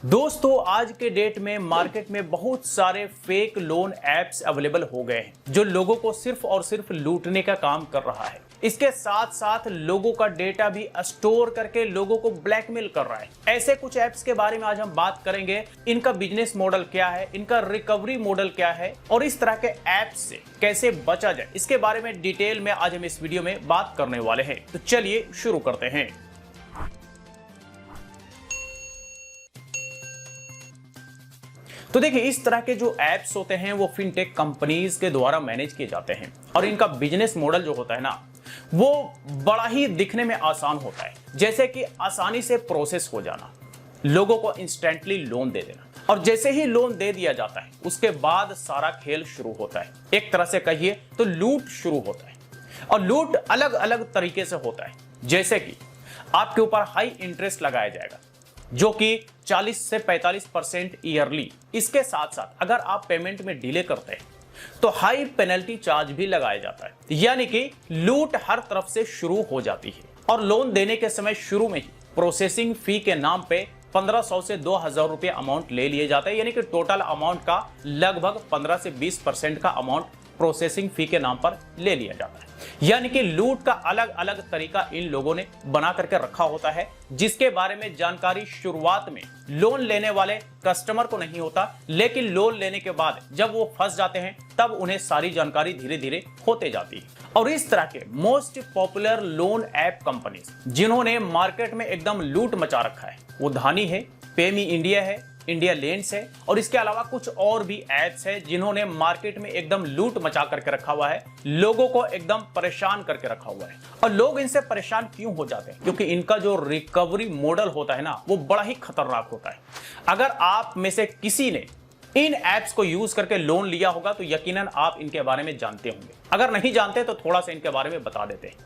दोस्तों आज के डेट में मार्केट में बहुत सारे फेक लोन ऐप्स अवेलेबल हो गए हैं जो लोगों को सिर्फ और सिर्फ लूटने का काम कर रहा है। इसके साथ साथ लोगों का डेटा भी स्टोर करके लोगों को ब्लैकमेल कर रहा है। ऐसे कुछ ऐप्स के बारे में आज हम बात करेंगे। इनका बिजनेस मॉडल क्या है, इनका रिकवरी मॉडल क्या है और इस तरह के ऐप्स से कैसे बचा जाए, इसके बारे में डिटेल में आज हम इस वीडियो में बात करने वाले हैं। तो चलिए शुरू करते हैं। तो देखिए, इस तरह के जो ऐप्स होते हैं वो फिनटेक कंपनीज के द्वारा मैनेज किए जाते हैं और इनका बिजनेस मॉडल जो होता है ना, वो बड़ा ही दिखने में आसान होता है। जैसे कि आसानी से प्रोसेस हो जाना, लोगों को इंस्टेंटली लोन दे देना, और जैसे ही लोन दे दिया जाता है उसके बाद सारा खेल शुरू होता है। एक तरह से कहिए तो लूट शुरू होता है। और लूट अलग अलग तरीके से होता है। जैसे कि आपके ऊपर हाई इंटरेस्ट लगाया जाएगा जो कि 40 से 45% ईयरली। इसके साथ साथ अगर आप पेमेंट में डिले करते हैं तो हाई पेनल्टी चार्ज भी लगाया जाता है। यानी कि लूट हर तरफ से शुरू हो जाती है। और लोन देने के समय शुरू में ही प्रोसेसिंग फी के नाम पे 1500 से 2000 रुपए अमाउंट ले लिए जाते हैं। यानी कि टोटल अमाउंट का लगभग 15 से 20% का अमाउंट प्रोसेसिंग फी के नाम पर ले लिया जाता है। यानी कि लूट का अलग अलग तरीका इन लोगों ने बना करके रखा होता है, जिसके बारे में जानकारी शुरुआत में लोन लेने वाले कस्टमर को नहीं होता, लेकिन लोन लेने के बाद जब वो फंस जाते हैं तब उन्हें सारी जानकारी धीरे धीरे होते जाती है। और इस तरह के most popular loan app companies जिन्होंने मार्केट में एकदम लूट मचा रखा है वो धानी है, पेमी इंडिया है, इंडिया लेंड्स है और इसके अलावा कुछ और भी ऐप्स है जिन्होंने मार्केट में एकदम लूट मचा करके रखा हुआ है, लोगों को एकदम परेशान करके रखा हुआ है। और लोग इनसे परेशान क्यों हो जाते हैं? क्योंकि इनका जो रिकवरी मॉडल होता है ना, वो बड़ा ही खतरनाक होता है। अगर आप में से किसी ने इन ऐप्स को यूज करके लोन लिया होगा तो यकीनन आप इनके बारे में जानते होंगे। अगर नहीं जानते तो थोड़ा सा इनके बारे में बता देते हैं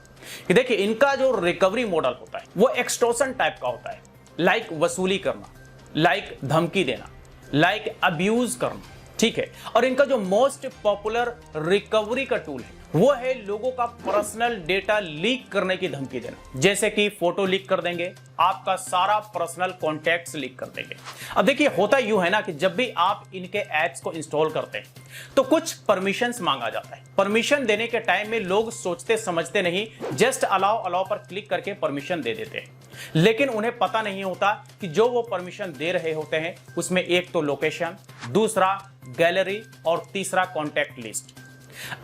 कि देखिए, इनका जो रिकवरी मॉडल होता है वो एक्सटॉर्शन टाइप का होता है। लाइक वसूली करना, लाइक धमकी देना, लाइक अब्यूज करना, ठीक है। और इनका जो मोस्ट पॉपुलर रिकवरी का टूल है वो है लोगों का पर्सनल डेटा लीक करने की धमकी देना। जैसे कि फोटो लीक कर देंगे, आपका सारा पर्सनल कॉन्टैक्ट्स लीक कर देंगे। अब देखिए, होता यूं है ना कि जब भी आप इनके ऐप्स को इंस्टॉल करते हैं तो कुछ परमिशंस मांगा जाता है। परमिशन देने के टाइम में लोग सोचते समझते नहीं, जस्ट अलाउ अलाउ पर क्लिक करके परमिशन दे देते हैं। लेकिन उन्हें पता नहीं होता कि जो वो परमिशन दे रहे होते हैं उसमें एक तो लोकेशन, दूसरा गैलरी और तीसरा कॉन्टैक्ट लिस्ट।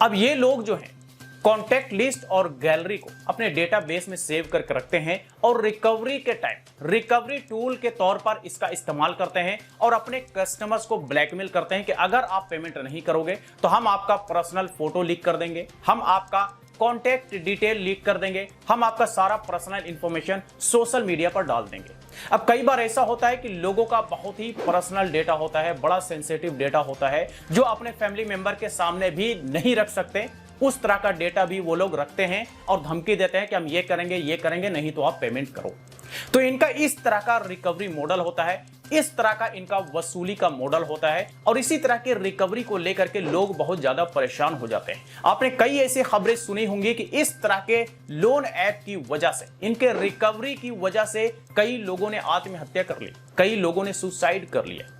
अब ये लोग जो हैं कॉन्टैक्ट लिस्ट और गैलरी को अपने डेटाबेस में सेव करके रखते हैं और रिकवरी के टाइम रिकवरी टूल के तौर पर इसका इस्तेमाल करते हैं और अपने कस्टमर्स को ब्लैकमेल करते हैं कि अगर आप पेमेंट नहीं करोगे तो हम आपका पर्सनल फोटो लीक कर देंगे, हम आपका कॉन्टैक्ट डिटेल लीक कर देंगे, हम आपका सारा पर्सनल इंफॉर्मेशन सोशल मीडिया पर डाल देंगे। अब कई बार ऐसा होता है कि लोगों का बहुत ही पर्सनल डेटा होता है, बड़ा सेंसिटिव डेटा होता है जो अपने फैमिली मेंबर के सामने भी नहीं रख सकते। उस तरह का डेटा भी वो लोग रखते हैं और धमकी देते हैं कि हम ये करेंगे, नहीं तो आप पेमेंट करो। तो इनका इस तरह का रिकवरी मॉडल होता है, इस तरह का इनका वसूली का मॉडल होता है और इसी तरह के रिकवरी को लेकर के लोग बहुत ज्यादा परेशान हो जाते हैं। आपने कई ऐसी खबरें सुनी होंगी कि इस तरह के लोन ऐप की वजह से, इनके रिकवरी की वजह से कई लोगों ने आत्महत्या कर ली, कई लोगों ने सुसाइड कर लिया।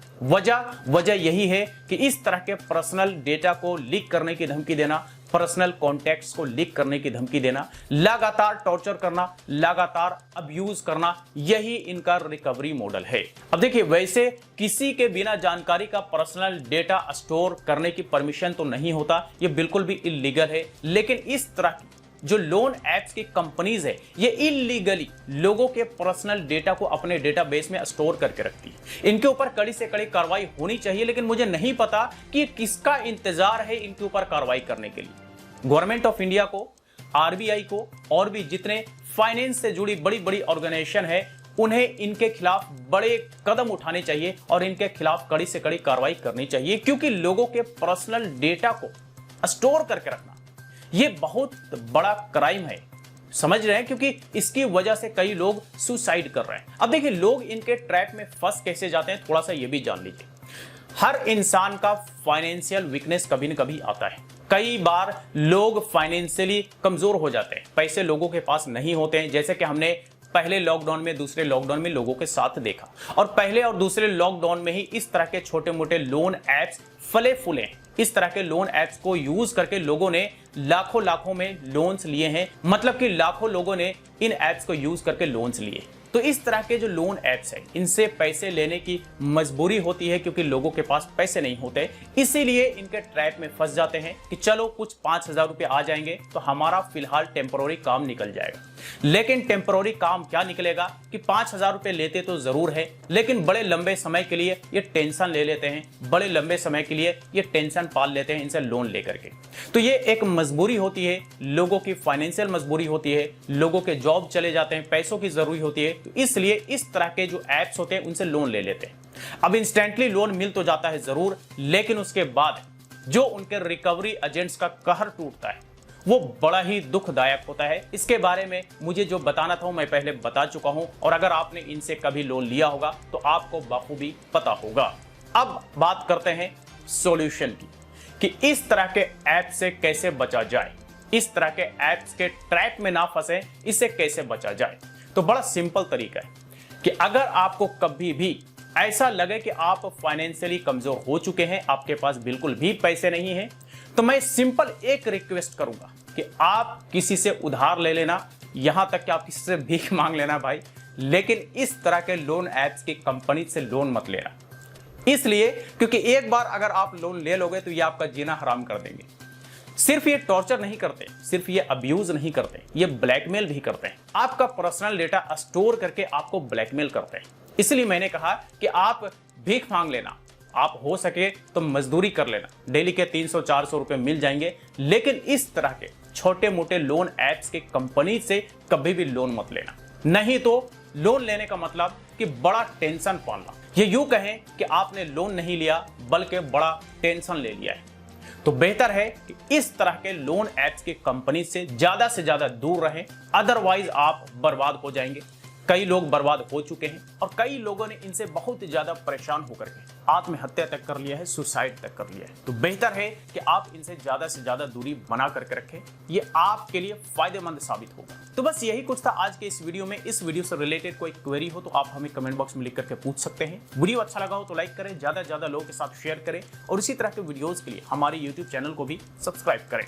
वजह यही है कि इस तरह के पर्सनल डेटा को लीक करने की धमकी देना, पर्सनल कॉन्टैक्ट्स को लीक करने की धमकी देना, लगातार टॉर्चर करना, लगातार अब्यूज करना, यही इनका रिकवरी मॉडल है। अब देखिए, वैसे किसी के बिना जानकारी का पर्सनल डेटा स्टोर करने की परमिशन तो नहीं होता, ये बिल्कुल भी इल्लीगल है। लेकिन इस तरह की जो लोन ऐप्स की कंपनीज है ये इल्लीगली लोगों के पर्सनल डेटा को अपने डेटाबेस में स्टोर करके रखती है। इनके ऊपर कड़ी से कड़ी कार्रवाई होनी चाहिए, लेकिन मुझे नहीं पता कि किसका इंतजार है इनके ऊपर कार्रवाई करने के लिए। गवर्नमेंट ऑफ इंडिया को, आरबीआई को और भी जितने फाइनेंस से जुड़ी बड़ी बड़ी ऑर्गेनाइजेशन है उन्हें इनके खिलाफ बड़े कदम उठाने चाहिए और इनके खिलाफ कड़ी से कड़ी कार्रवाई करनी चाहिए, क्योंकि लोगों के पर्सनल डेटा को स्टोर करके रखना ये बहुत बड़ा क्राइम है, समझ रहे हैं? क्योंकि इसकी वजह से कई लोग सुसाइड कर रहे हैं। अब देखिए, लोग इनके ट्रैप में फंस कैसे जाते हैं, थोड़ा सा ये भी जान लीजिए। हर इंसान का फाइनेंशियल वीकनेस कभी न कभी आता है। कई बार लोग फाइनेंशियली कमजोर हो जाते हैं, पैसे लोगों के पास नहीं होते हैं। जैसे कि हमने पहले लॉकडाउन में, दूसरे लॉकडाउन में लोगों के साथ देखा, और पहले और दूसरे लॉकडाउन में ही इस तरह के छोटे मोटे लोन ऐप्स फले फूले। इस तरह के लोन ऐप्स को यूज करके लोगों ने लाखों में लोन्स लिए हैं, मतलब कि लाखों लोगों ने इन ऐप्स को यूज करके लोन्स लिए। तो इस तरह के जो लोन ऐप्स हैं, इनसे पैसे लेने की मजबूरी होती है क्योंकि लोगों के पास पैसे नहीं होते, इसीलिए इनके ट्रैप में फंस जाते हैं कि चलो कुछ 5,000 रुपये आ जाएंगे तो हमारा फिलहाल टेम्पोररी काम निकल जाएगा। लेकिन टेम्पोररी काम क्या निकलेगा कि 5,000 रुपये लेते तो जरूर है, लेकिन बड़े लंबे समय के लिए ये टेंशन ले लेते हैं, बड़े लंबे समय के लिए ये टेंशन पाल लेते हैं इनसे लोन लेकर के। तो ये एक मजबूरी होती है, लोगों की फाइनेंशियल मजबूरी होती है, लोगों के जॉब चले जाते हैं, पैसों की जरूरी होती है, तो इसलिए इस तरह के जो ऐप्स होते हैं उनसे लोन ले लेते हैं। अब इंस्टेंटली लोन मिल तो जाता है जरूर, लेकिन उसके बाद जो उनके रिकवरी एजेंट्स का कहर टूटता है वो बड़ा ही दुखदायक होता है। इसके बारे में मुझे जो बताना था मैं पहले बता चुका हूं, और अगर आपने इनसे कभी लोन लिया होगा तो आपको बखूबी पता होगा। अब बात करते हैं सॉल्यूशन की कि इस तरह के ऐप से कैसे बचा जाए, इस तरह के ऐप्स के ट्रैप में ना फंसे, इससे कैसे बचा जाए। तो बड़ा सिंपल तरीका है कि अगर आपको कभी भी ऐसा लगे कि आप फाइनेंशियली कमजोर हो चुके हैं, आपके पास बिल्कुल भी पैसे नहीं हैं, तो मैं सिंपल एक रिक्वेस्ट करूंगा कि आप किसी से उधार ले लेना, यहां तक कि आप किसी से भीख मांग लेना भाई, लेकिन इस तरह के लोन ऐप्स की कंपनी से लोन मत लेना। इसलिए क्योंकि एक बार अगर आप लोन ले लोगे तो ये आपका जीना हराम कर देंगे। सिर्फ ये टॉर्चर नहीं करते, सिर्फ ये अब्यूज नहीं करते, ये ब्लैकमेल भी करते हैं। आपका पर्सनल डेटा स्टोर करके आपको ब्लैकमेल करते हैं। इसलिए मैंने कहा कि आप भीख मांग लेना, आप हो सके तो मजदूरी कर लेना, डेली के 300-400 रुपए मिल जाएंगे, लेकिन इस तरह के छोटे मोटे लोन ऐप्स के कंपनी से कभी भी लोन मत लेना। नहीं तो लोन लेने का मतलब कि बड़ा टेंशन पालना। ये यूं कहें कि आपने लोन नहीं लिया बल्कि बड़ा टेंशन ले लिया है। तो बेहतर है कि इस तरह के लोन ऐप्स की कंपनी से ज्यादा दूर रहें, अदरवाइज आप बर्बाद हो जाएंगे। कई लोग बर्बाद हो चुके हैं और कई लोगों ने इनसे बहुत ज्यादा परेशान होकर के आत्महत्या तक कर लिया है, सुसाइड तक कर लिया है। तो बेहतर है कि आप इनसे ज्यादा दूरी बना करके रखें, ये आपके लिए फायदेमंद साबित होगा। तो बस यही कुछ था आज के इस वीडियो में। इस वीडियो से रिलेटेड कोई क्वेरी हो तो आप हमें कमेंट बॉक्स में लिख करके पूछ सकते हैं। वीडियो अच्छा लगा हो तो लाइक करें, ज्यादा लोगों के साथ शेयर करें, और इसी तरह के वीडियोज के लिए हमारे यूट्यूब चैनल को भी सब्सक्राइब करें।